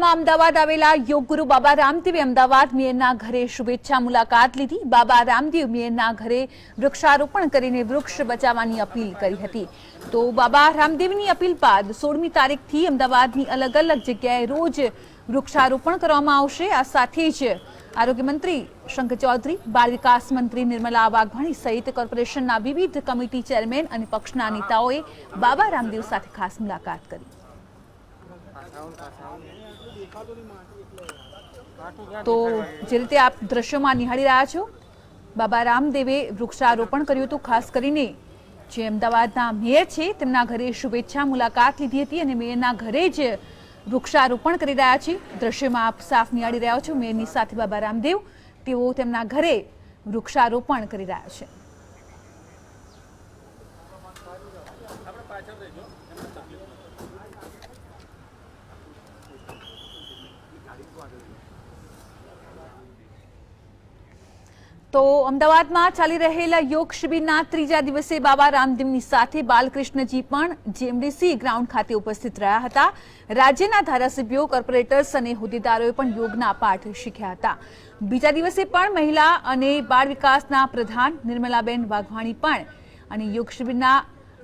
માં અમદાવાદ આવેલા યોગ ગુરુ બાબા રામદેવે અમદાવાદ મેયરના ઘરે શુભેચ્છા મુલાકાત લીધી। બાબા રામદેવ મેયરના ઘરે વૃક્ષારોપણ કરીને વૃક્ષ બચાવવાની અપીલ કરી હતી। તો બાબા રામદેવની અપીલ બાદ 16મી તારીખથી અમદાવાદની અલગ અલગ જગ્યાએ રોજ વૃક્ષારોપણ કરવામાં આવશે। આ સાથે જ આરોગ્ય મંત્રી શંકર ચૌધરી, બાળ વિકાસ મંત્રી નિર્મલા વાઘવાણી સહિત કોર્પોરેશનના વિવિધ કમિટી ચેરમેન અને પક્ષના નેતાઓએ બાબા રામદેવ સાથે ખાસ મુલાકાત કરી। तो जे रीते आप दृश्यों में निहाળી રહ્યા છો, बाबा रामदेवे वृक्षारोपण कर्યું હતું। खास કરીને જે અમદાવાદના મેયર છે તેમના ઘરે શુભેચ્છા મુલાકાત લીધી હતી અને મેયરના ઘરે જ વૃક્ષારોપણ કરી રહ્યા છે। દૃશ્યમાં આપ સાફ નિહાળી રહ્યા છો મેયરની સાથે બાબા રામદેવ, તેઓ તેમના ઘરે વૃક્ષારોપણ કરી રહ્યા છે। तो अमदावाद में चाली रहेला योग शिबिरना त्रीजा दिवसे बाबा रामदेवनी साथे बालकृष्णजी पण जेएमडीसी ग्राउंड खाते उपस्थित रह्या हता। राज्यना धारासभ्यो, कोर्पोरेटर्स अने होद्देदारोए पण योगना पाठ शीख्या हता। बीजा दिवसे पण महिला अने बाळ विकासना प्रधान निर्मलाबेन वाघवाणी पण अने योग शिबिरना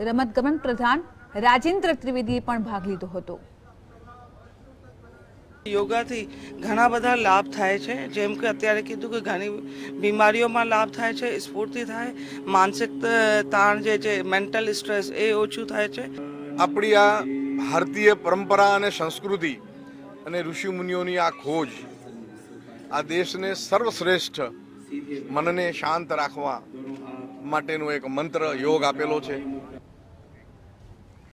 रमतगमन प्रधान राजेन्द्र त्रिवेदीए पण भाग लीधो हतो। योगा थी घना बधा लाभ थाय छे, जेम के अत्यारे कीधुं के घणी बीमारीओं में लाभ थाय छे, स्फूर्ति थाय, मानसिक ताण जे छे मेंटल स्ट्रेस ए ओछुं थाय छे। आपणी आ भारतीय परंपरा अने संस्कृति अने ऋषि मुनिओनी आ खोज आ देशने सर्वश्रेष्ठ मनने शांत राखवा माटेनो एक मंत्र योग आपेलो छे।